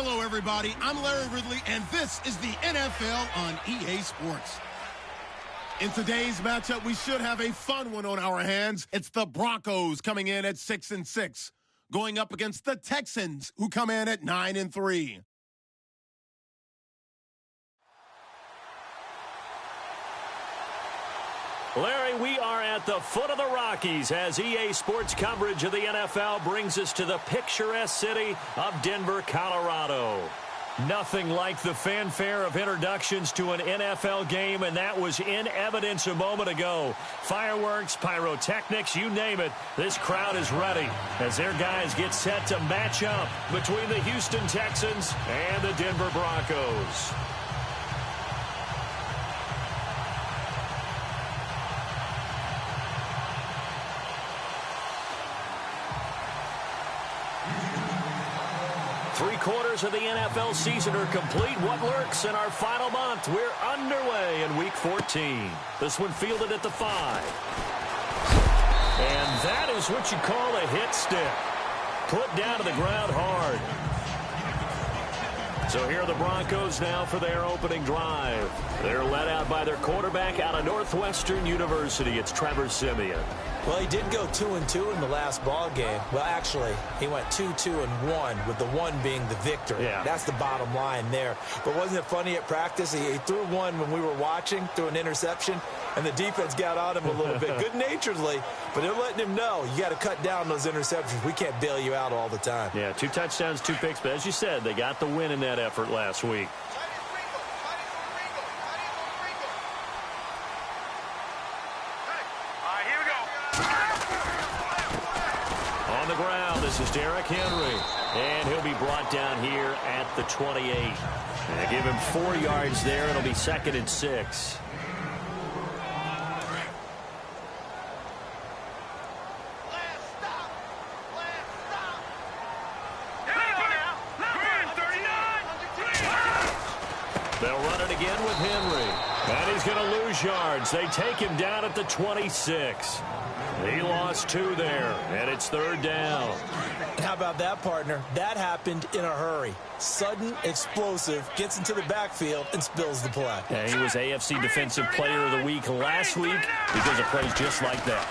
Hello, everybody. I'm Larry Ridley, and this is the NFL on EA Sports. In today's matchup, we should have a fun one on our hands. It's the Broncos coming in at 6-6, going up against the Texans, who come in at 9-3. Larry, we are at the foot of the Rockies as EA Sports coverage of the NFL brings us to the picturesque city of Denver, Colorado. Nothing like the fanfare of introductions to an NFL game, and that was in evidence a moment ago. Fireworks, pyrotechnics, you name it, this crowd is ready as their guys get set to match up between the Houston Texans and the Denver Broncos. Three-quarters of the NFL season are complete. What lurks in our final month? We're underway in Week 14. This one fielded at the 5. And that is what you call a hit stick. Put down to the ground hard. So here are the Broncos now for their opening drive. They're led out by their quarterback out of Northwestern University. It's Trevor Siemian. Well, he did go 2-2 in the last ball game. Well, actually, he went 2-2-1, with the one being the victory. Yeah. That's the bottom line there. But wasn't it funny at practice? He threw one when we were watching, threw an interception, and the defense got on him a little bit, good-naturedly. But they're letting him know, you got to cut down those interceptions. We can't bail you out all the time. Yeah, 2 touchdowns, 2 picks. But as you said, they got the win in that effort last week. On the ground, this is Derrick Henry. And he'll be brought down here at the 28. And give him 4 yards there. It'll be 2nd and 6. They'll run it again with Henry. And he's going to lose yards. They take him down at the 26. He lost 2 there, and it's 3rd down. How about that, partner? That happened in a hurry. Sudden, explosive, gets into the backfield, and spills the play. Yeah, he was AFC Defensive Player of the Week last week because of plays just like that.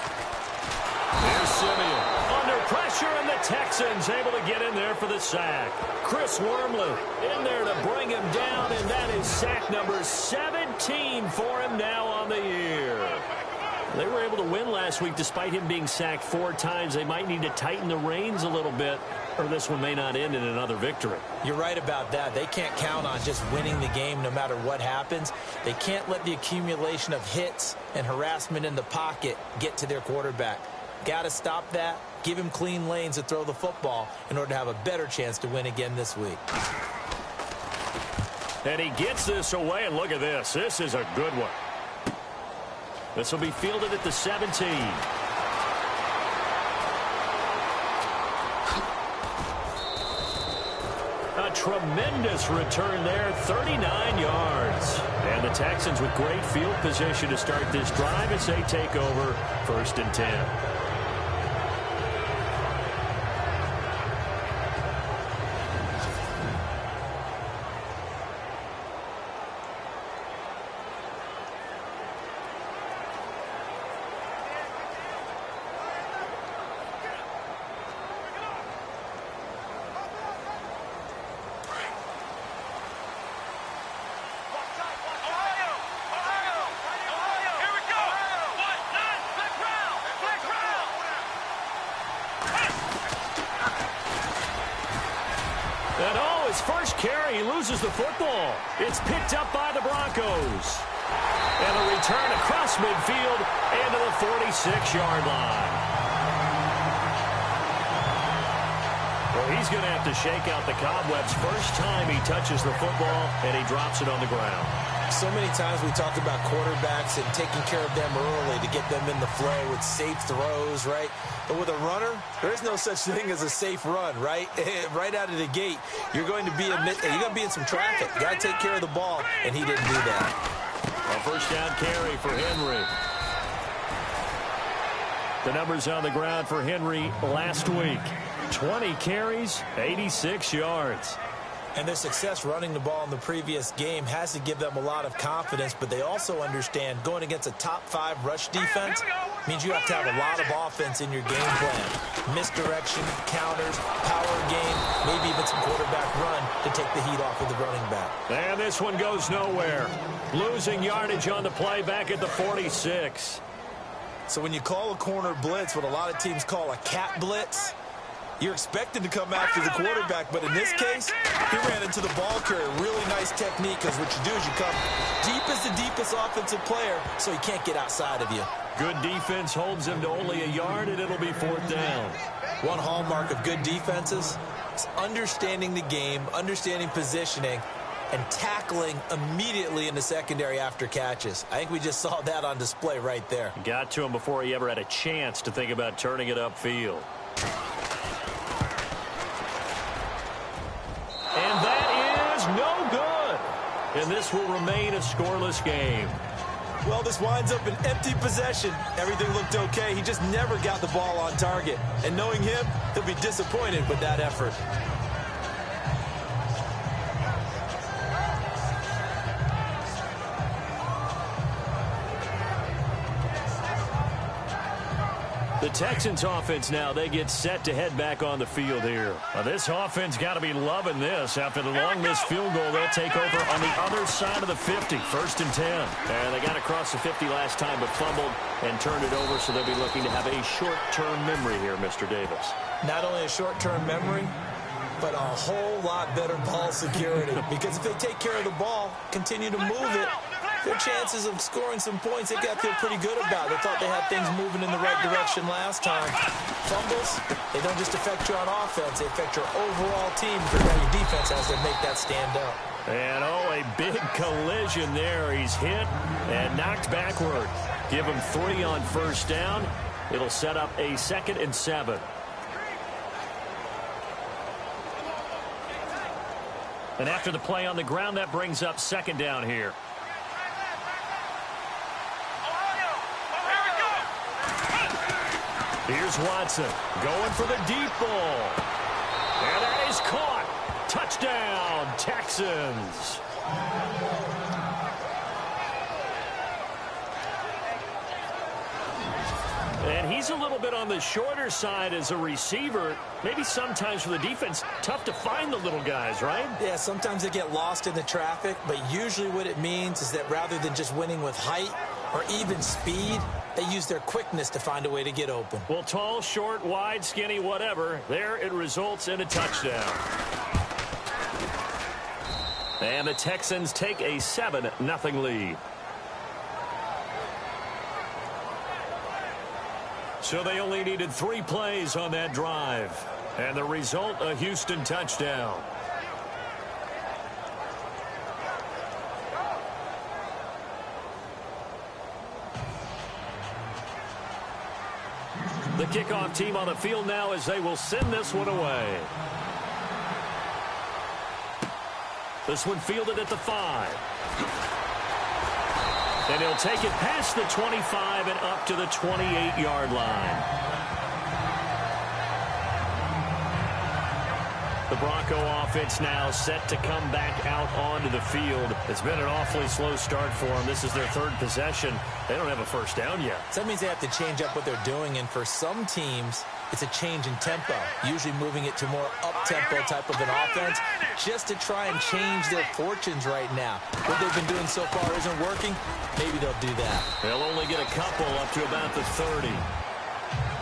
Here's Siemian. Under pressure, and the Texans able to get in there for the sack. Chris Wormley in there to bring him down, and that is sack number 17 for him now on the year. They were able to win last week despite him being sacked 4 times. They might need to tighten the reins a little bit, or this one may not end in another victory. You're right about that. They can't count on just winning the game no matter what happens. They can't let the accumulation of hits and harassment in the pocket get to their quarterback. Got to stop that. Give him clean lanes to throw the football in order to have a better chance to win again this week. And he gets this away, and look at this. This is a good one. This will be fielded at the 17. A tremendous return there, 39 yards. And the Texans with great field position to start this drive as they take over 1st and 10. First carry, he loses the football. It's picked up by the Broncos. And a return across midfield and to the 46-yard line. Well, he's going to have to shake out the cobwebs first time he touches the football, and he drops it on the ground. So many times we talk about quarterbacks and taking care of them early to get them in the flow with safe throws, right? But with a runner, there is no such thing as a safe run, right? Right out of the gate, you're going to be in some traffic. You got to take care of the ball, and he didn't do that. A first down carry for Henry. The numbers on the ground for Henry last week. 20 carries, 86 yards. And their success running the ball in the previous game has to give them a lot of confidence, but they also understand going against a top-5 rush defense means you have to have a lot of offense in your game plan. Misdirection, counters, power game, maybe even some quarterback run to take the heat off of the running back. And this one goes nowhere. Losing yardage on the play back at the 46. So when you call a corner blitz, what a lot of teams call a cat blitz, you're expected to come after the quarterback, but in this case, he ran into the ball carrier. Really nice technique, because what you do is you come deep as the deepest offensive player, so he can't get outside of you. Good defense holds him to only a yard, and it'll be 4th down. One hallmark of good defenses is understanding the game, understanding positioning, and tackling immediately in the secondary after catches. I think we just saw that on display right there. Got to him before he ever had a chance to think about turning it upfield. And that is no good. And this will remain a scoreless game. Well, this winds up an empty possession. Everything looked okay. He just never got the ball on target. And knowing him, he'll be disappointed with that effort. The Texans offense now, they get set to head back on the field here. Now, this offense got to be loving this. After the long missed field goal, they'll take over on the other side of the 50, 1st and 10. And they got across the 50 last time but fumbled and turned it over, so they'll be looking to have a short-term memory here, Mr. Davis. Not only a short-term memory, but a whole lot better ball security. Because if they take care of the ball, continue to move it, their chances of scoring some points, they got to feel pretty good about. They thought they had things moving in the right direction last time. Fumbles, they don't just affect you on offense, they affect your overall team, because now your defense has to make that stand up. And, oh, a big collision there. He's hit and knocked backward. Give him 3 on 1st down. It'll set up a 2nd and 7. And after the play on the ground, that brings up 2nd down here. Here's Watson going for the deep ball. And that is caught. Touchdown, Texans. And he's a little bit on the shorter side as a receiver. Maybe sometimes for the defense, tough to find the little guys, right? Yeah, sometimes they get lost in the traffic, but usually what it means is that rather than just winning with height or even speed, they use their quickness to find a way to get open. Well, tall, short, wide, skinny, whatever, there it results in a touchdown. And the Texans take a 7-0 lead. So they only needed 3 plays on that drive. And the result, a Houston touchdown. The kickoff team on the field now as they will send this one away. This one fielded at the 5. And he'll take it past the 25 and up to the 28-yard line. The Bronco offense now set to come back out onto the field. It's been an awfully slow start for them. This is their 3rd possession. They don't have a 1st down yet. So that means they have to change up what they're doing, and for some teams, it's a change in tempo, usually moving it to more up-tempo type of an offense just to try and change their fortunes right now. What they've been doing so far isn't working. Maybe they'll do that. They'll only get a couple up to about the 30.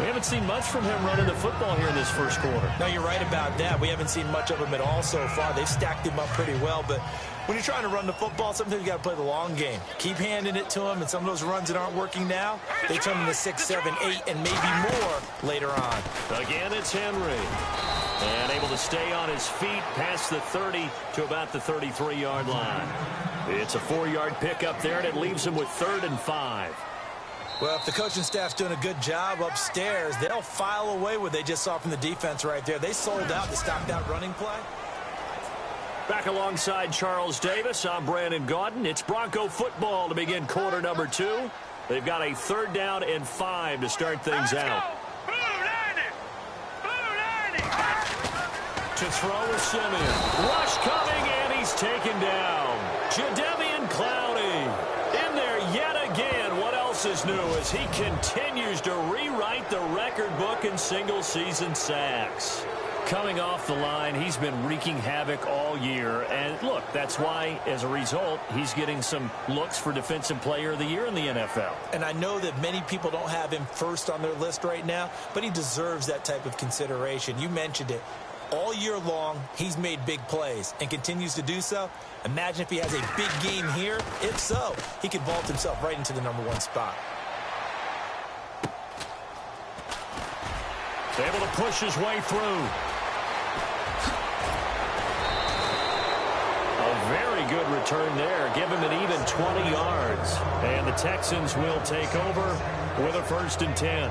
We haven't seen much from him running the football here in this 1st quarter. No, you're right about that. We haven't seen much of him at all so far. They've stacked him up pretty well, but when you're trying to run the football, sometimes you got to play the long game. Keep handing it to him, and some of those runs that aren't working now, they turn into 6, 7, 8, and maybe more later on. Again, it's Henry. And able to stay on his feet past the 30 to about the 33-yard line. It's a 4-yard pickup there, and it leaves him with 3rd and 5. Well, if the coaching staff's doing a good job upstairs, they'll file away what they just saw from the defense right there. They sold out to stop that running play. Back alongside Charles Davis, I'm Brandon Gaudin. It's Bronco football to begin quarter number 2. They've got a 3rd down and 5 to start things out. 2 to throw with Simeon. Rush coming, and he's taken down. Jadeveon Clowney in there yet again. What else is new as he continues to rewrite the record book in single-season sacks? Coming off the line, he's been wreaking havoc all year. And, look, that's why, as a result, he's getting some looks for Defensive Player of the Year in the NFL. And I know that many people don't have him first on their list right now, but he deserves that type of consideration. You mentioned it. All year long, he's made big plays and continues to do so. Imagine if he has a big game here. If so, he could vault himself right into the #1 spot. Able to push his way through. A very good return there. Give him an even 20 yards. And the Texans will take over with a 1st and 10.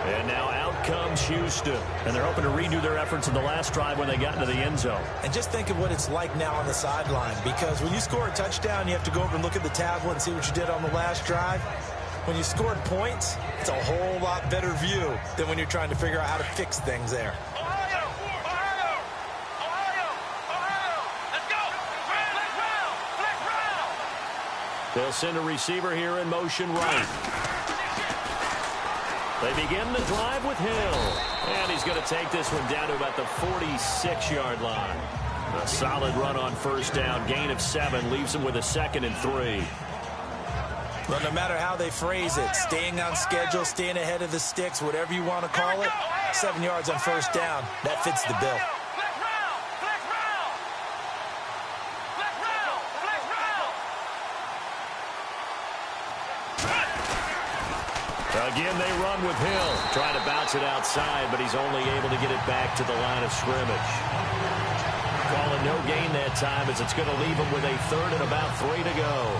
And now out comes Houston. And they're hoping to redo their efforts in the last drive when they got into the end zone. And just think of what it's like now on the sideline. Because when you score a touchdown, you have to go over and look at the tablet and see what you did on the last drive. When you scored points, it's a whole lot better view than when you're trying to figure out how to fix things there. They'll send a receiver here in motion right. They begin the drive with Hill. And he's going to take this one down to about the 46-yard line. A solid run on 1st down. Gain of 7 leaves him with a 2nd and 3. Well, no matter how they phrase it, staying on schedule, staying ahead of the sticks, whatever you want to call it, 7 yards on 1st down, that fits the bill. Again, they run with Hill. Trying to bounce it outside, but he's only able to get it back to the line of scrimmage. Calling no gain that time as it's going to leave him with a 3rd and about 3 to go.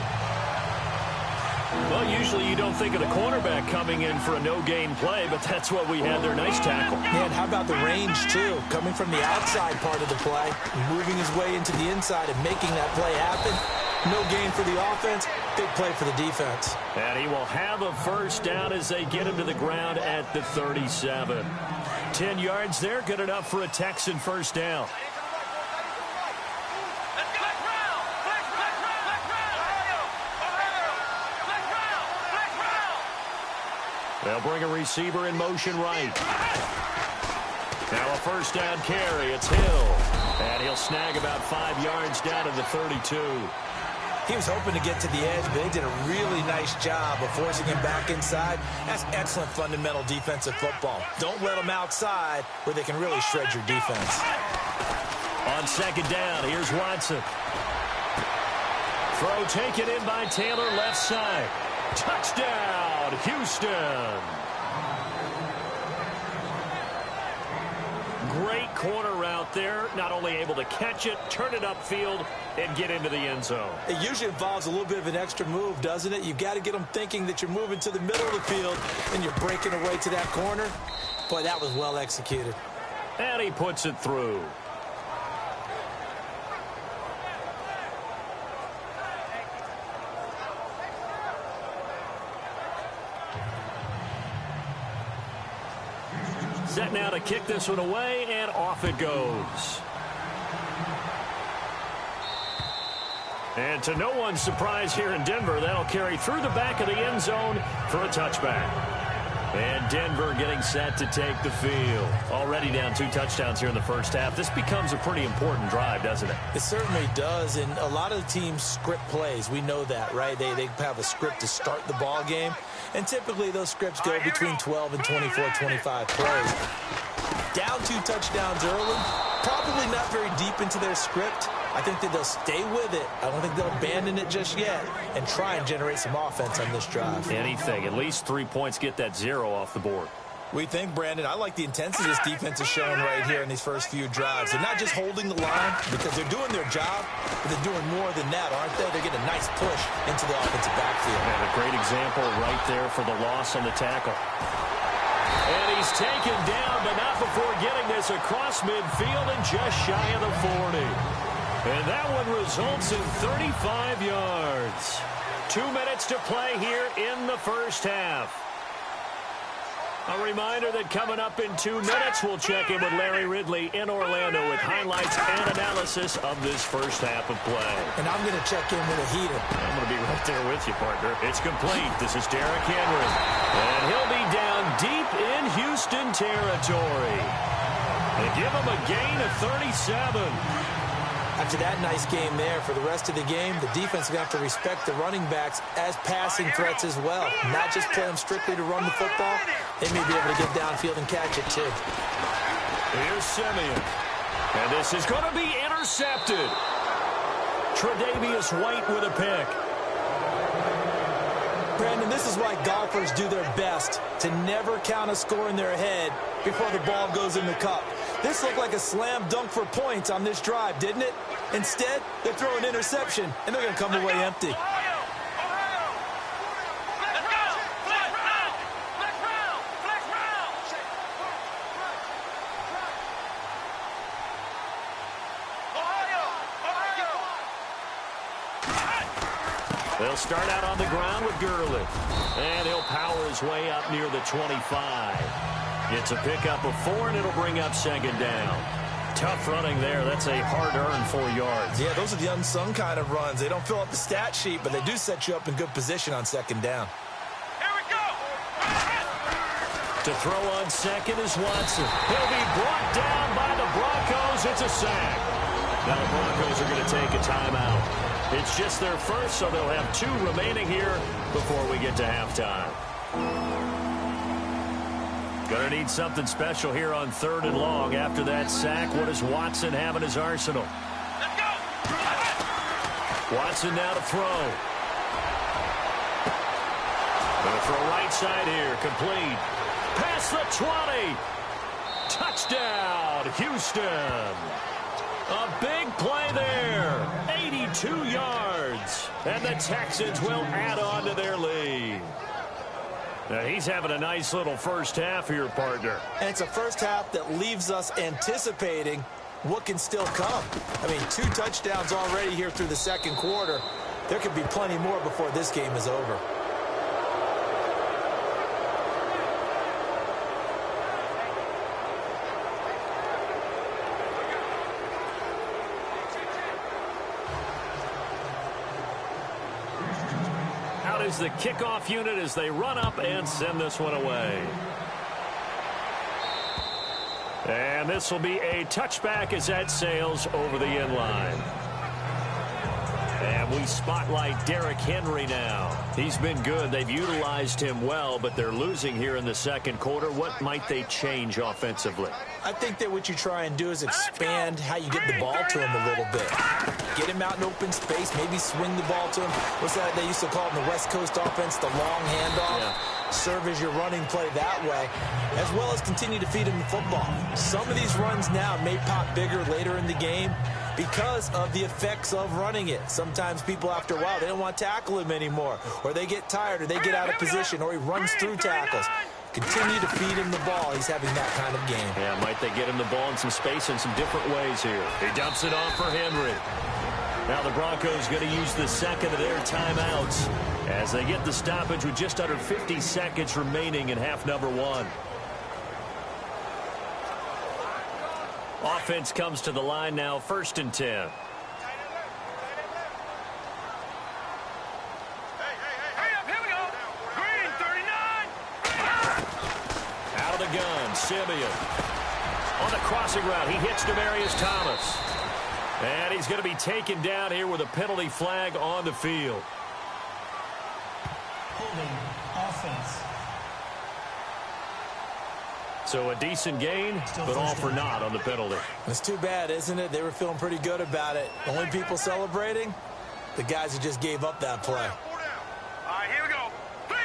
Well, usually you don't think of the cornerback coming in for a no-gain play, but that's what we had there. Nice tackle. Man, how about the range, too? Coming from the outside part of the play, moving his way into the inside and making that play happen. No gain for the offense, big play for the defense. And he will have a 1st down as they get him to the ground at the 37. 10 yards there, good enough for a Texan 1st down. They'll bring a receiver in motion right. Now a 1st down carry. It's Hill. And he'll snag about 5 yards down to the 32. He was hoping to get to the edge, but they did a really nice job of forcing him back inside. That's excellent fundamental defensive football. Don't let them outside where they can really shred your defense. On 2nd down, here's Watson. Throw taken in by Taylor, left side. Touchdown, Houston. Great corner route there. Not only able to catch it, turn it upfield, and get into the end zone. It usually involves a little bit of an extra move, doesn't it? You've got to get them thinking that you're moving to the middle of the field and you're breaking away to that corner. Boy, that was well executed. And he puts it through. Set now to kick this one away, and off it goes. And to no one's surprise here in Denver, that'll carry through the back of the end zone for a touchback. And Denver getting set to take the field. Already down 2 touchdowns here in the 1st half. This becomes a pretty important drive, doesn't it? It certainly does, and a lot of the teams script plays. We know that, right? They have a script to start the ball game, and typically those scripts go between 12 and 24, 25 plays. Down 2 touchdowns early, probably not very deep into their script. I think that they'll stay with it. I don't think they'll abandon it just yet and try and generate some offense on this drive. Anything. At least 3 points, get that 0 off the board. We think, Brandon, I like the intensity this defense is showing right here in these first few drives. They're not just holding the line because they're doing their job, but they're doing more than that, aren't they? They're getting a nice push into the offensive backfield. And a great example right there for the loss on the tackle. And he's taken down, but not before getting this across midfield and just shy of the 40. And that one results in 35 yards. 2 minutes to play here in the 1st half. A reminder that coming up in 2 minutes, we'll check in with Larry Ridley in Orlando with highlights and analysis of this first half of play. And I'm going to check in with a heater. I'm going to be right there with you, partner. It's complete. This is Derrick Henry. And he'll be down deep in Houston territory. They give him a gain of 37. After that nice game there, for the rest of the game, the defense is going to have to respect the running backs as passing threats as well. Not just play them strictly to run the football. They may be able to get downfield and catch it, too. Here's Simeon. And this is going to be intercepted. Tre'Davious White with a pick. Brandon, this is why golfers do their best to never count a score in their head before the ball goes in the cup. This looked like a slam dunk for points on this drive, didn't it? Instead, they throw an interception, and they're going to come away empty. They'll start out on the ground with Gurley. And he'll power his way up near the 25. It's a pickup of 4, and it'll bring up second down. Tough running there. That's a hard-earned 4 yards. Yeah, those are the unsung kind of runs. They don't fill up the stat sheet, but they do set you up in good position on second down. Here we go. To throw on second is Watson. He'll be brought down by the Broncos. It's a sack. Now the Broncos are going to take a timeout. It's just their first, so they'll have 2 remaining here before we get to halftime. Going to need something special here on 3rd and long. After that sack, what does Watson have in his arsenal? Let's go! Watson now to throw. Going to throw right side here. Complete. Past the 20. Touchdown, Houston. A big play there. 82 yards. And the Texans will add on to their lead. Now he's having a nice little first half here, partner. And it's a first half that leaves us anticipating what can still come. I mean, 2 touchdowns already here through the second quarter. There could be plenty more before this game is over. Is the kickoff unit as they run up and send this one away. And this will be a touchback as that sails over the end line. And we spotlight Derrick Henry now. He's been good. They've utilized him well, but they're losing here in the second quarter. What might they change offensively? I think that what you try and do is expand how you get the ball to him a little bit. Get him out in open space, maybe swing the ball to him. What's that they used to call it in the West Coast offense, the long handoff? Yeah. Serve as your running play that way, as well as continue to feed him the football. Some of these runs now may pop bigger later in the game because of the effects of running it. Sometimes people, after a while, they don't want to tackle him anymore, or they get tired, or they get out of position, or he runs through tackles. Continue to feed him the ball. He's having that kind of game. Yeah, might they get him the ball in some space in some different ways here. He dumps it off for Henry. Now the Broncos going to use the second of their timeouts as they get the stoppage with just under 50 seconds remaining in half number 1. Offense comes to the line now, 1st and 10. Out of the gun, Simeon. On the crossing route, he hits Demaryius Thomas. And he's going to be taken down here with a penalty flag on the field. Holding offense. So a decent gain, but all for naught on the penalty. It's too bad, isn't it? They were feeling pretty good about it. Only people celebrating, the guys who just gave up that play. All right, here we go. 3-19.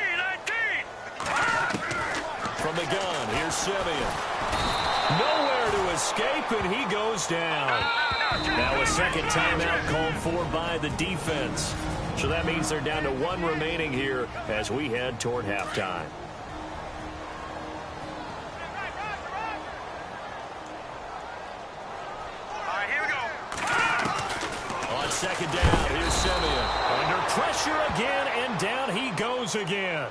From the gun, here's Simeon. Nowhere to escape, and he goes down. Now a second timeout called for by the defense. So that means they're down to 1 remaining here as we head toward halftime. Second down, here's Simeon. Under pressure again, and down he goes again.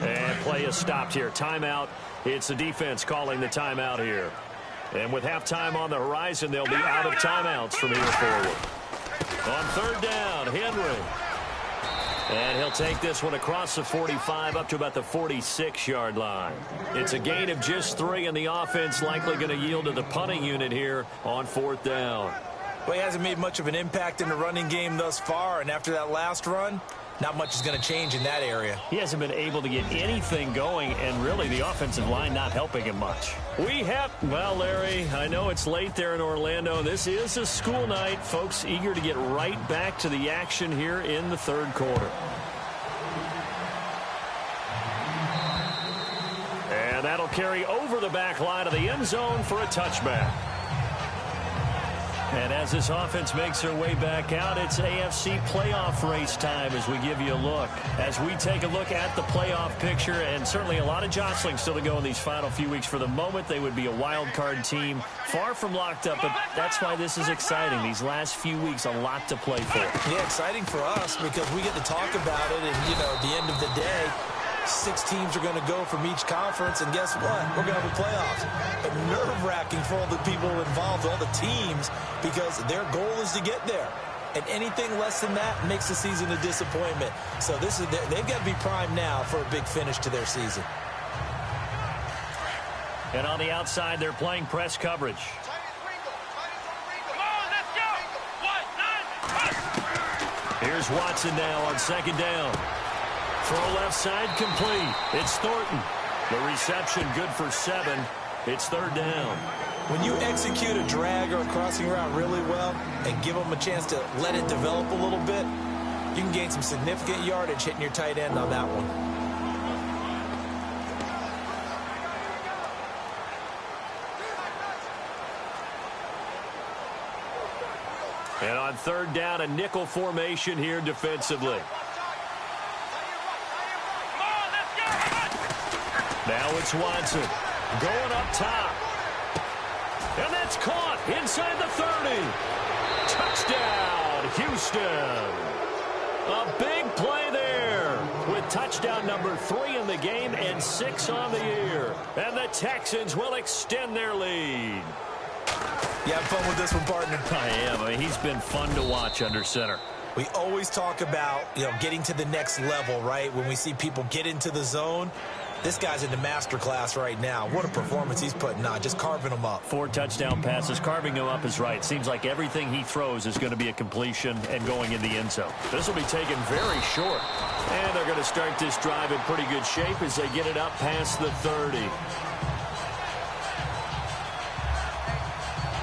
And play is stopped here. Timeout. It's the defense calling the timeout here. And with halftime on the horizon, they'll be out of timeouts from here forward. On third down, Henry. And he'll take this one across the 45 up to about the 46-yard line. It's a gain of just 3, and the offense likely going to yield to the punting unit here on fourth down. Well, he hasn't made much of an impact in the running game thus far, and after that last run, not much is going to change in that area. He hasn't been able to get anything going, and really the offensive line not helping him much. Well, Larry, I know it's late there in Orlando. This is a school night. Folks eager to get right back to the action here in the third quarter. And that'll carry over the back line of the end zone for a touchback. And as this offense makes their way back out, it's AFC playoff race time as we give you a look. As we take a look at the playoff picture, and certainly a lot of jostling still to go in these final few weeks. For the moment, they would be a wild card team, far from locked up, but that's why this is exciting. These last few weeks, a lot to play for. Yeah, exciting for us because we get to talk about it, and, at the end of the day, 6 teams are going to go from each conference, and guess what? We're going to have a playoffs. But nerve-wracking for all the people involved, all the teams, because their goal is to get there. And anything less than that makes the season a disappointment. So they've got to be primed now for a big finish to their season. And on the outside, they're playing press coverage. Come on, let's go. Here's Watson now on second down. Throw left side complete. It's Thornton. The reception good for 7. It's third down. When you execute a drag or a crossing route really well and give them a chance to let it develop a little bit, you can gain some significant yardage hitting your tight end on that one. And on third down, a nickel formation here defensively. Now it's Watson going up top. And that's caught inside the 30. Touchdown, Houston. A big play there with touchdown number 3 in the game and 6 on the year. And the Texans will extend their lead. You have fun with this one, partner? I am. I mean, he's been fun to watch under center. We always talk about, getting to the next level, right? When we see people get into the zone. This guy's in the master class right now. What a performance he's putting on, just carving them up. 4 touchdown passes. Carving him up is right. Seems like everything he throws is going to be a completion and going in the end zone. This will be taken very short. And they're going to start this drive in pretty good shape as they get it up past the 30.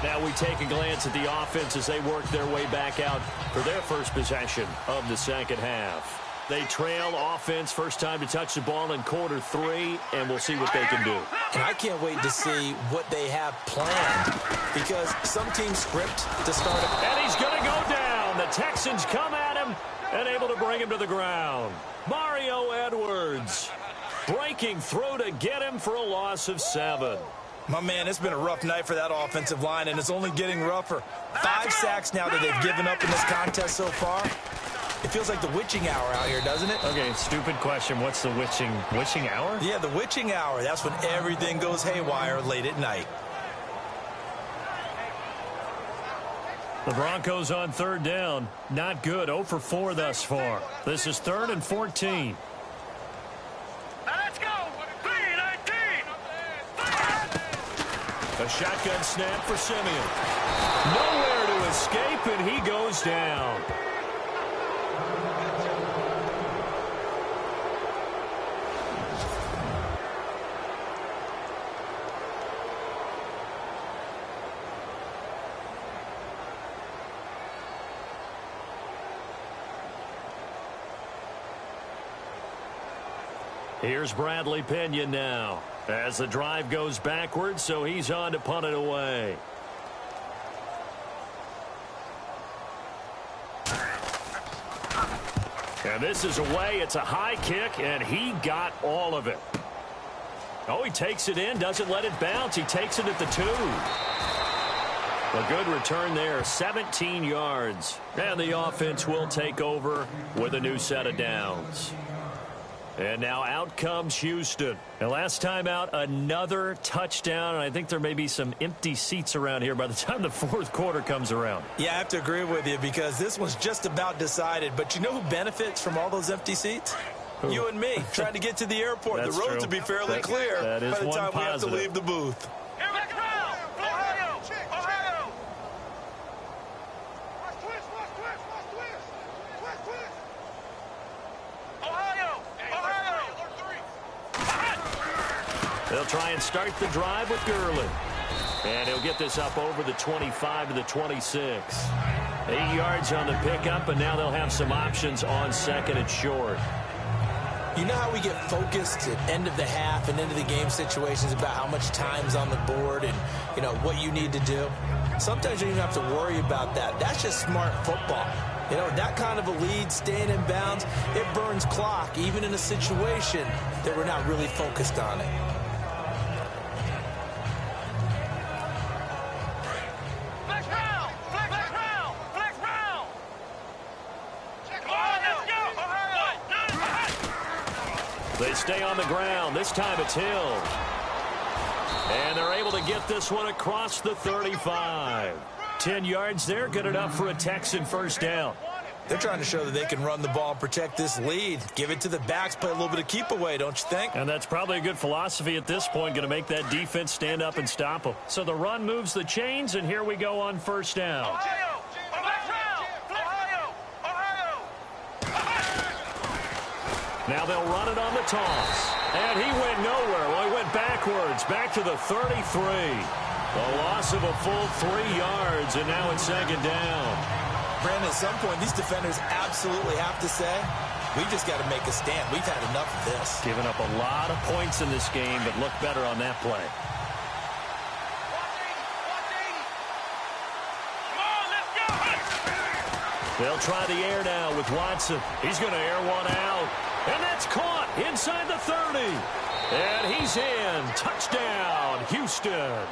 Now we take a glance at the offense as they work their way back out for their first possession of the second half. They trail offense, first time to touch the ball in quarter 3, and we'll see what they can do. And I can't wait to see what they have planned because some teams script to start. And he's going to go down. The Texans come at him and able to bring him to the ground. Mario Edwards breaking through to get him for a loss of 7. My man, it's been a rough night for that offensive line, and it's only getting rougher. 5 sacks now that they've given up in this contest so far. It feels like the witching hour out here, doesn't it? Okay, stupid question. What's the witching hour? Yeah, the witching hour. That's when everything goes haywire late at night. The Broncos on third down. Not good. 0 for 4 thus far. This is 3rd and 14. Now let's go. 3-19. A shotgun snap for Simeon. Nowhere to escape, and he goes down. Here's Bradley Pinion now as the drive goes backwards, so he's on to punt it away. And this is away. It's a high kick, and he got all of it. Oh, he takes it in, doesn't let it bounce. He takes it at the 2. A good return there, 17 yards. And the offense will take over with a new set of downs. And now out comes Houston. And last time out, another touchdown. And I think there may be some empty seats around here by the time the fourth quarter comes around. Yeah, I have to agree with you because this one's just about decided. But you know who benefits from all those empty seats? Who? You and me, trying to get to the airport. The roads will be fairly clear by the time we have to leave the booth. They'll try and start the drive with Gurley. And he'll get this up over the 25 to the 26. 8 yards on the pickup, and now they'll have some options on second and short. You know how we get focused at end of the half and into the game situations about how much time's on the board and, you know, what you need to do? Sometimes you don't even have to worry about that. That's just smart football. You know, that kind of a lead, staying in bounds, it burns clock, even in a situation that we're not really focused on it. They stay on the ground. This time it's Hill. And they're able to get this one across the 35. 10 yards there, good enough for a Texan first down. They're trying to show that they can run the ball and protect this lead. Give it to the backs, play a little bit of keep away, don't you think? And that's probably a good philosophy at this point, going to make that defense stand up and stop them. So the run moves the chains, and here we go on first down. Now they'll run it on the toss. And he went nowhere. Well, he went backwards, back to the 33. A loss of a full 3 yards, and now it's second down. Brandon, at some point, these defenders absolutely have to say, we've just got to make a stand. We've had enough of this. Giving up a lot of points in this game, but look better on that play. They'll try the air now with Watson. He's going to air one out. And that's caught inside the 30. And he's in. Touchdown, Houston.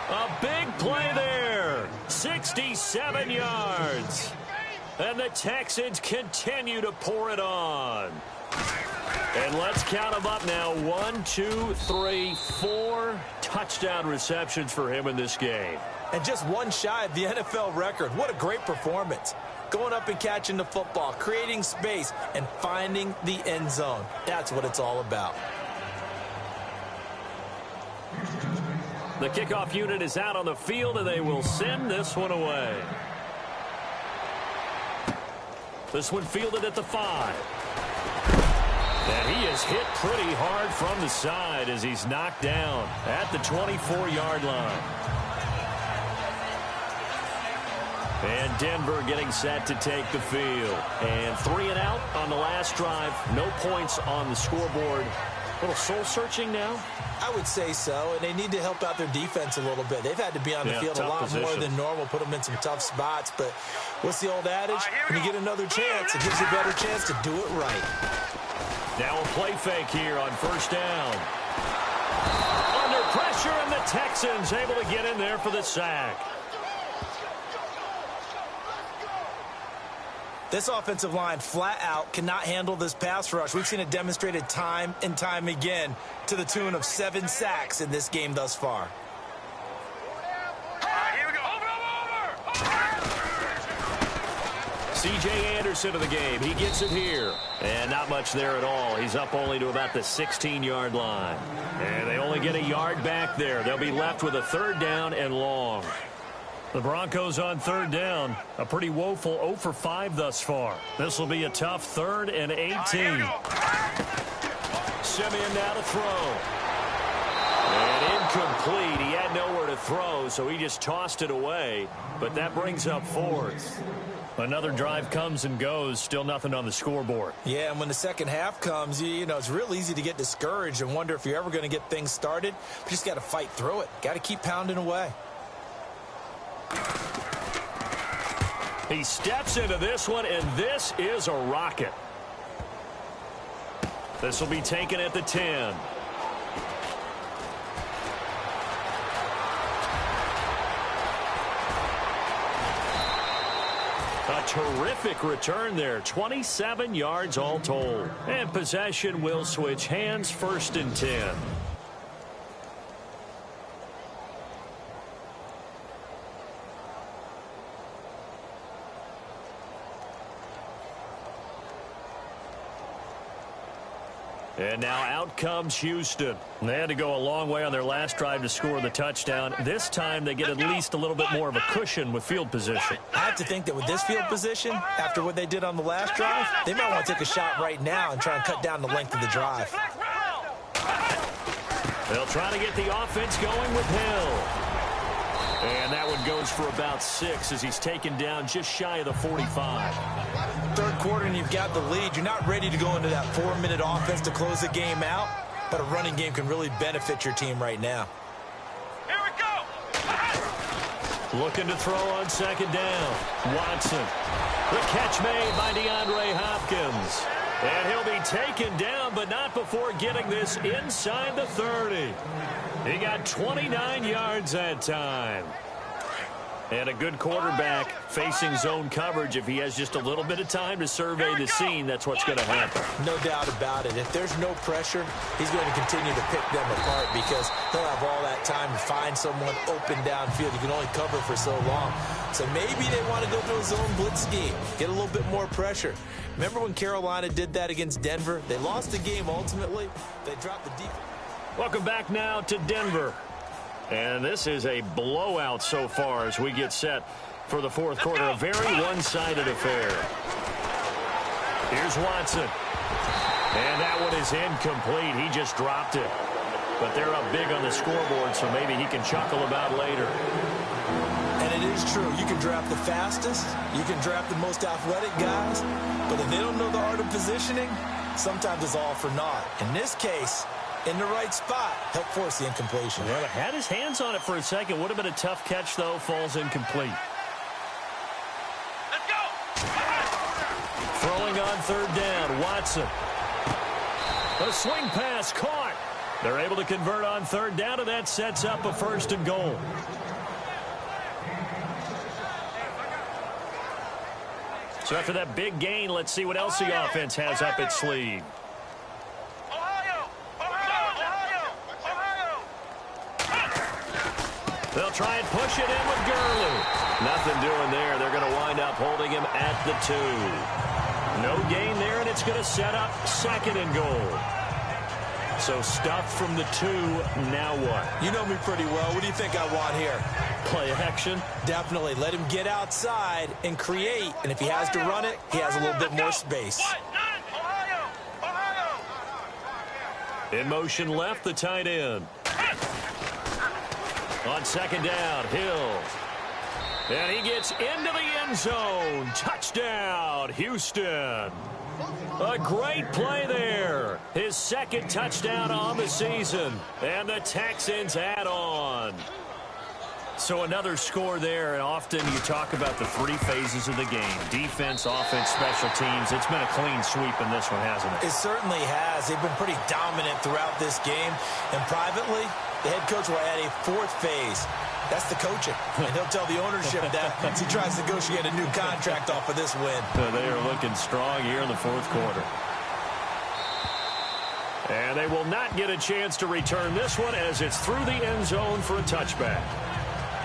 A big play there. 67 yards. And the Texans continue to pour it on. And let's count them up now. 1, 2, 3, 4 touchdown receptions for him in this game. And just one shy of the NFL record. What a great performance. Going up and catching the football, creating space, and finding the end zone. That's what it's all about. The kickoff unit is out on the field, and they will send this one away. This one fielded at the 5. And he is hit pretty hard from the side as he's knocked down at the 24-yard line. And Denver getting set to take the field. And 3 and out on the last drive. No points on the scoreboard. A little soul-searching now? I would say so, and they need to help out their defense a little bit. They've had to be on the field a lot more than normal, put them in some tough spots. But what's the old adage? When you get another chance, it gives you a better chance to do it right. Now a play fake here on first down. Under pressure, and the Texans able to get in there for the sack. This offensive line flat out cannot handle this pass rush. We've seen it demonstrated time and time again to the tune of 7 sacks in this game thus far. Here we go. Over. C.J. Anderson of the game. He gets it here. And not much there at all. He's up only to about the 16-yard line. And they only get a yard back there. They'll be left with a third down and long. The Broncos on third down. A pretty woeful 0 for 5 thus far. This will be a tough 3rd and 18. Simeon now to throw. And incomplete. He had nowhere to throw, so he just tossed it away. But that brings up 4th. Another drive comes and goes. Still nothing on the scoreboard. Yeah, and when the second half comes, you know, it's real easy to get discouraged and wonder if you're ever going to get things started. But you just got to fight through it. Got to keep pounding away. He steps into this one, and this is a rocket. This will be taken at the 10. A terrific return there. 27 yards all told. And possession will switch hands, 1st and 10. And now out comes Houston. They had to go a long way on their last drive to score the touchdown. This time they get at least a little bit more of a cushion with field position. I have to think that with this field position, after what they did on the last drive, they might want to take a shot right now and try and cut down the length of the drive. They'll try to get the offense going with Hill. And that one goes for about 6 as he's taken down just shy of the 45. Third quarter and you've got the lead. You're not ready to go into that 4-minute offense to close the game out, but a running game can really benefit your team right now. Here we go. Looking to throw on 2nd down. Watson. The catch made by DeAndre Hopkins. And he'll be taken down, but not before getting this inside the 30. He got 29 yards that time. And a good quarterback facing zone coverage. If he has just a little bit of time to survey the scene, that's what's going to happen. No doubt about it. If there's no pressure, he's going to continue to pick them apart because he'll have all that time to find someone open downfield. You can only cover for so long. So maybe they want to go to a zone blitz scheme, get a little bit more pressure. Remember when Carolina did that against Denver? They lost the game ultimately. They dropped the defense. Welcome back now to Denver. And this is a blowout so far as we get set for the 4th quarter. A very one-sided affair. Here's Watson. And that one is incomplete. He just dropped it. But they're up big on the scoreboard, so maybe he can chuckle about later. And it is true. You can draft the fastest. You can draft the most athletic guys. But if they don't know the art of positioning, sometimes it's all for naught. In this case, in the right spot, help force the incompletion. Well, had his hands on it for a second. Would have been a tough catch, though. Falls incomplete. Let's go. Throwing on 3rd down, Watson. A swing pass caught. They're able to convert on 3rd down, and that sets up a 1st and goal. So after that big gain, let's see what else the offense has up its sleeve. They'll try and push it in with Gurley. Nothing doing there. They're going to wind up holding him at the 2. No gain there, and it's going to set up 2nd and goal. So stuff from the 2. Now what? You know me pretty well. What do you think I want here? Play action? Definitely. Let him get outside and create. And if he has to run it, he has a little bit more space. In motion left, the tight end. On 2nd down, Hill. And he gets into the end zone. Touchdown, Houston. A great play there. His 2nd touchdown on the season. And the Texans add on. So another score there, and often you talk about the 3 phases of the game. Defense, offense, special teams. It's been a clean sweep in this one, hasn't it? It certainly has. They've been pretty dominant throughout this game. And privately, the head coach will add a 4th phase. That's the coaching. And he'll tell the ownership that as he tries to negotiate a new contract off of this win. They are looking strong here in the 4th quarter. And they will not get a chance to return this one as it's through the end zone for a touchback.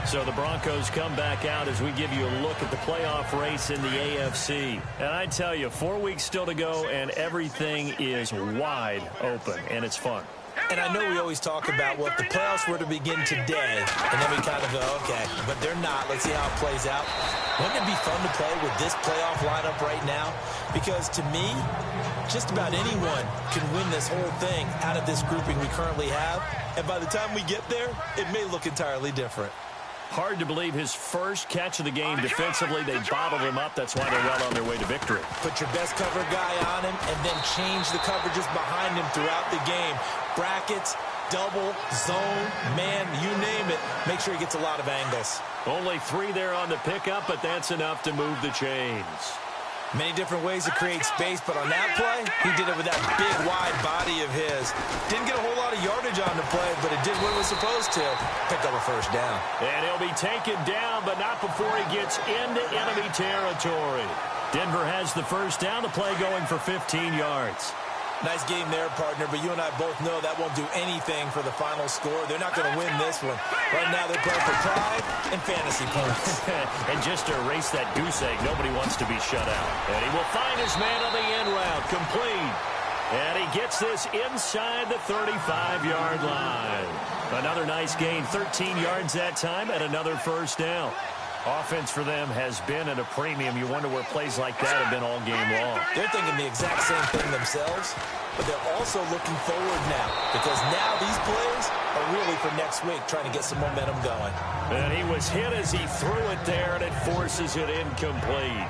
So the Broncos come back out as we give you a look at the playoff race in the AFC. And I tell you, 4 weeks still to go, and everything is wide open, and it's fun. And I know we always talk about, well, if the playoffs were to begin today, and then we kind of go, okay, but they're not. Let's see how it plays out. Wouldn't it be fun to play with this playoff lineup right now? Because to me, just about anyone can win this whole thing out of this grouping we currently have. And by the time we get there, it may look entirely different. Hard to believe his first catch of the game defensively. They bottled him up. That's why they're well on their way to victory. Put your best cover guy on him and then change the coverages behind him throughout the game. Brackets, double, zone, man, you name it. Make sure he gets a lot of angles. Only 3 there on the pickup, but that's enough to move the chains. Many different ways to create space, but on that play, he did it with that big, wide body of his. Didn't get a whole lot of yardage on the play, but it did what it was supposed to. Pick up a first down. And he'll be taken down, but not before he gets into enemy territory. Denver has the first down. The play going for 15 yards. Nice game there, partner, but you and I both know that won't do anything for the final score. They're not going to win this one. Right now they're playing for pride and fantasy points. And just to erase that goose egg, nobody wants to be shut out. And he will find his man on the end route, complete. And he gets this inside the 35-yard line. Another nice gain, 13 yards that time, and another first down. Offense for them has been at a premium. You wonder where plays like that have been all game long. They're thinking the exact same thing themselves, but they're also looking forward now because now these plays are really for next week, trying to get some momentum going. And he was hit as he threw it there, and it forces it incomplete.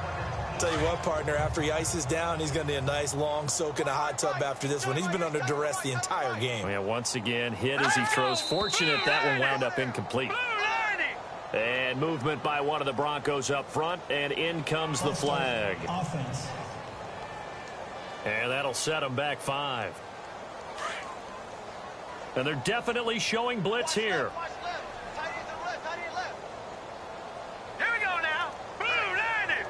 Tell you what, partner, after he ices down, he's going to need a nice long soak in a hot tub after this one. He's been under duress the entire game. Yeah, once again, hit as he throws. Fortunate that one wound up incomplete. And movement by one of the Broncos up front, and in comes the flag. Offense. And that'll set them back 5. And they're definitely showing blitz here. Here we go now. Blue 90.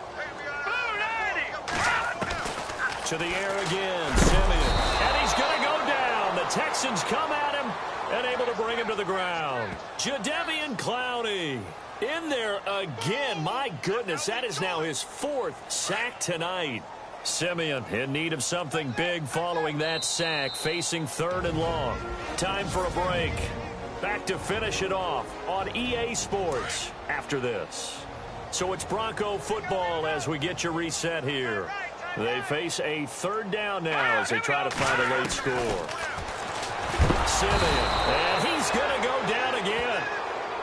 Blue 90. To the air again, Simeon. And he's going to go down. The Texans come at him and able to bring him to the ground. Jadeveon Clowney in there again. My goodness, that is now his 4th sack tonight. Simeon in need of something big following that sack, facing 3rd and long. Time for a break. Back to finish it off on EA Sports after this. So it's Bronco football as we get you reset here. They face a 3rd down now as they try to find a late score. Simeon, and he's going to go down again.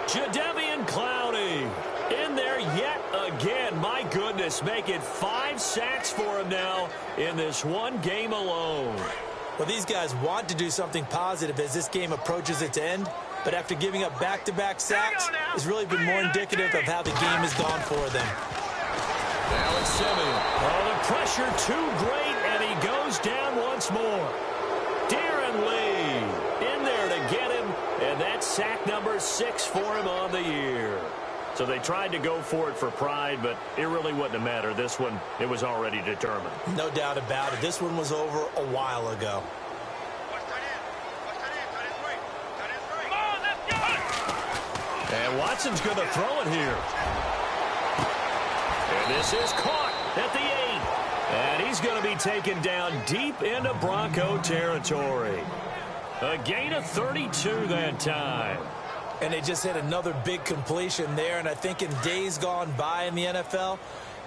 Jadeveon Clowney in there yet again. My goodness, make it 5 sacks for him now in this one game alone. Well, these guys want to do something positive as this game approaches its end, but after giving up back-to-back sacks, it's really been more indicative of how the game has gone for them. Now it's Simeon. Oh, the pressure too great, and he goes down once more. Darren Lee in there to get him, and that's sack number 6 for him on the year. So they tried to go for it for pride, but it really wouldn't have mattered. This one, it was already determined. No doubt about it. This one was over a while ago. And Watson's going to throw it here. And this is caught at the 8. And he's going to be taken down deep into Bronco territory. A gain of 32 that time. And they just hit another big completion there. And I think in days gone by in the NFL,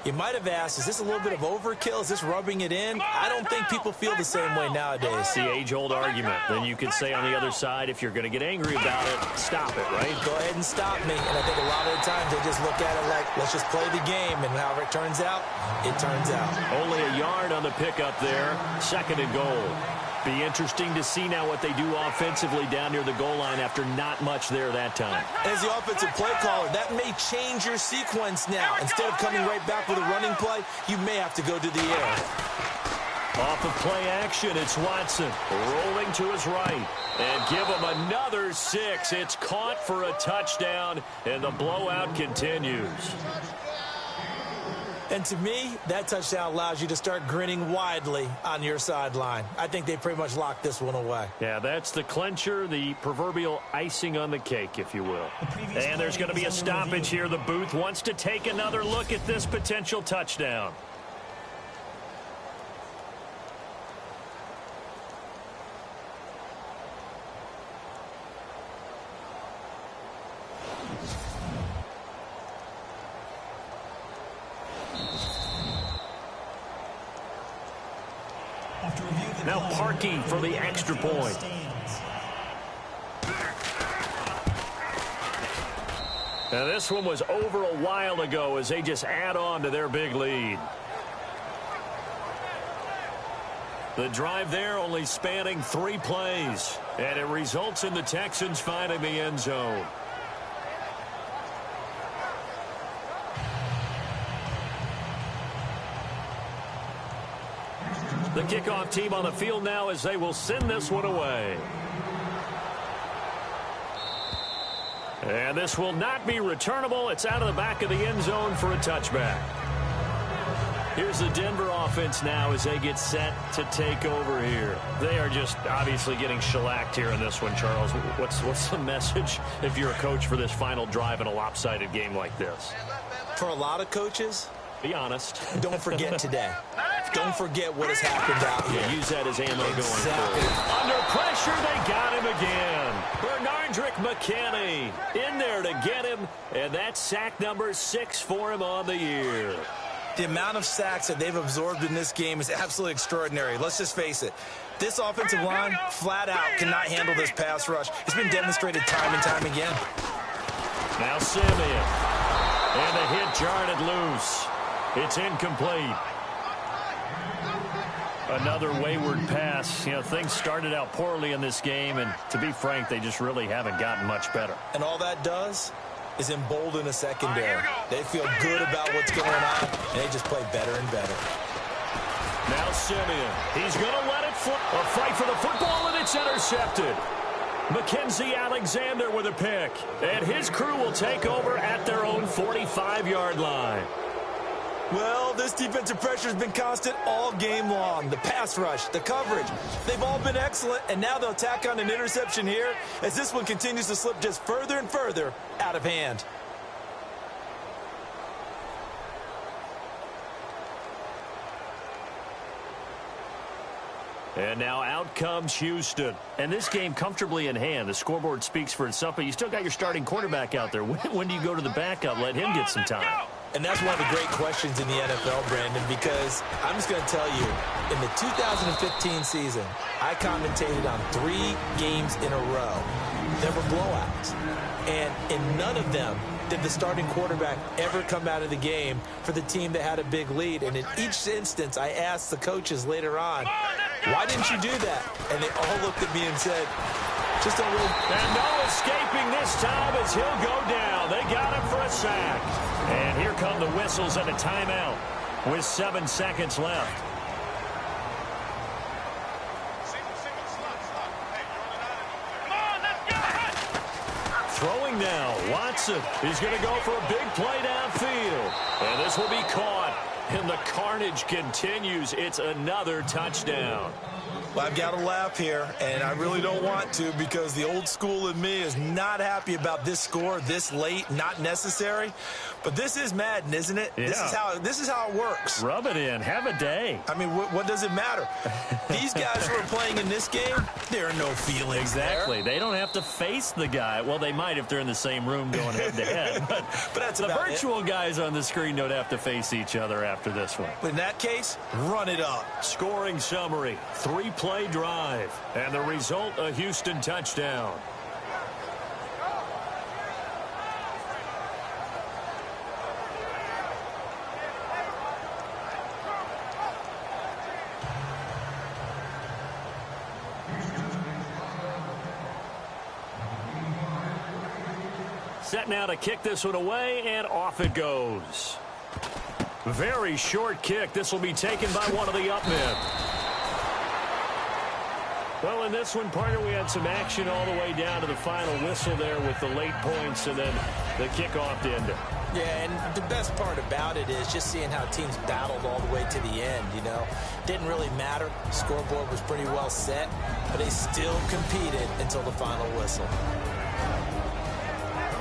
you might have asked, is this a little bit of overkill? Is this rubbing it in? I don't think people feel the same way nowadays. It's the age-old argument. Then you could say on the other side, if you're going to get angry about it, stop it, right? Go ahead and stop me. And I think a lot of the times they just look at it like, let's just play the game. And however it turns out, it turns out. Only a yard on the pickup there. 2nd and goal. Be interesting to see now what they do offensively down near the goal line after not much there that time. As the offensive play caller, that may change your sequence now. Instead of coming right back with a running play, you may have to go to the air. Off of play action, it's Watson rolling to his right. And give him another 6. It's caught for a touchdown, and the blowout continues. And to me, that touchdown allows you to start grinning widely on your sideline. I think they pretty much locked this one away. Yeah, that's the clincher, the proverbial icing on the cake, if you will. And there's going to be a stoppage here. The booth wants to take another look at this potential touchdown. Now Parkey for the extra point. Now this one was over a while ago as they just add on to their big lead. The drive there only spanning 3 plays, and it results in the Texans finding the end zone. The kickoff team on the field now as they will send this one away. And this will not be returnable. It's out of the back of the end zone for a touchback. Here's the Denver offense now as they get set to take over here. They are just obviously getting shellacked here in this one, Charles. What's the message if you're a coach for this final drive in a lopsided game like this? For a lot of coaches, be honest. Don't forget today. Don't forget what has happened out here. Yeah, use that as ammo going forward. Under pressure, they got him again. Bernardrick McKinney in there to get him, and that's sack number 6 for him on the year. The amount of sacks that they've absorbed in this game is absolutely extraordinary. Let's just face it. This offensive line, flat out, cannot handle this pass rush. It's been demonstrated time and time again. Now Simeon. And the hit jarred it loose. It's incomplete. Another wayward pass. You know, things started out poorly in this game, and to be frank, they just really haven't gotten much better. And all that does is embolden a secondary. They feel good about what's going on, and they just play better and better. Now Simeon. He's going to let it fight for the football, and it's intercepted. Mackenzie Alexander with a pick, and his crew will take over at their own 45-yard line. Well, this defensive pressure has been constant all game long. The pass rush, the coverage, they've all been excellent, and now they'll tack on an interception here as this one continues to slip just further and further out of hand. And now out comes Houston. And this game comfortably in hand. The scoreboard speaks for itself, but you still got your starting quarterback out there. When do you go to the backup? Let him get some time. And that's one of the great questions in the NFL, Brandon, because I'm just going to tell you, in the 2015 season, I commentated on 3 games in a row. There were blowouts. And in none of them did the starting quarterback ever come out of the game for the team that had a big lead. And in each instance, I asked the coaches later on, why didn't you do that? And they all looked at me and said, just don't really. And no escaping this time as he'll go down. They got him for a sack. And here come the whistles and a timeout with 7 seconds left. Throwing now, Watson is going to go for a big play downfield. And this will be caught. And the carnage continues. It's another touchdown. Well, I've got to laugh here, and I really don't want to because the old school in me is not happy about this score this late, not necessary. But this is Madden, isn't it? Yeah. This is how it works. Rub it in. Have a day. I mean, what does it matter? These guys who are playing in this game, there are no feelings Exactly. there. They don't have to face the guy. Well, they might if they're in the same room going head-to-head. But that's the about virtual guys on the screen don't have to face each other after this one. In that case, run it up. Scoring summary, 3-play drive. And the result, a Houston touchdown. Set now to kick this one away, and off it goes. Very short kick. This will be taken by one of the up men. Well, in this one, partner, we had some action all the way down to the final whistle there with the late points and then the kickoff to end it. Yeah, and the best part about it is just seeing how teams battled all the way to the end, you know. Didn't really matter. The scoreboard was pretty well set, but they still competed until the final whistle.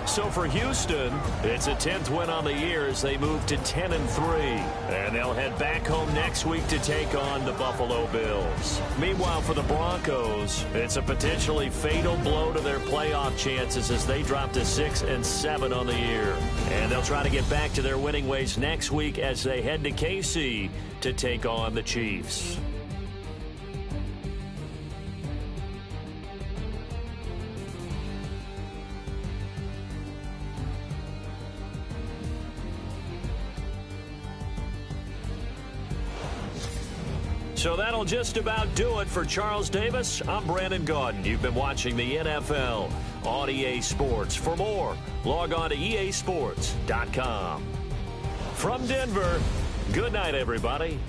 So for Houston, it's a 10th win on the year as they move to 10-3. And they'll head back home next week to take on the Buffalo Bills. Meanwhile, for the Broncos, it's a potentially fatal blow to their playoff chances as they drop to 6-7 on the year. And they'll try to get back to their winning ways next week as they head to KC to take on the Chiefs. So that'll just about do it for Charles Davis. I'm Brandon Gaudin. You've been watching the NFL on EA Sports. For more, log on to easports.com. From Denver, good night, everybody.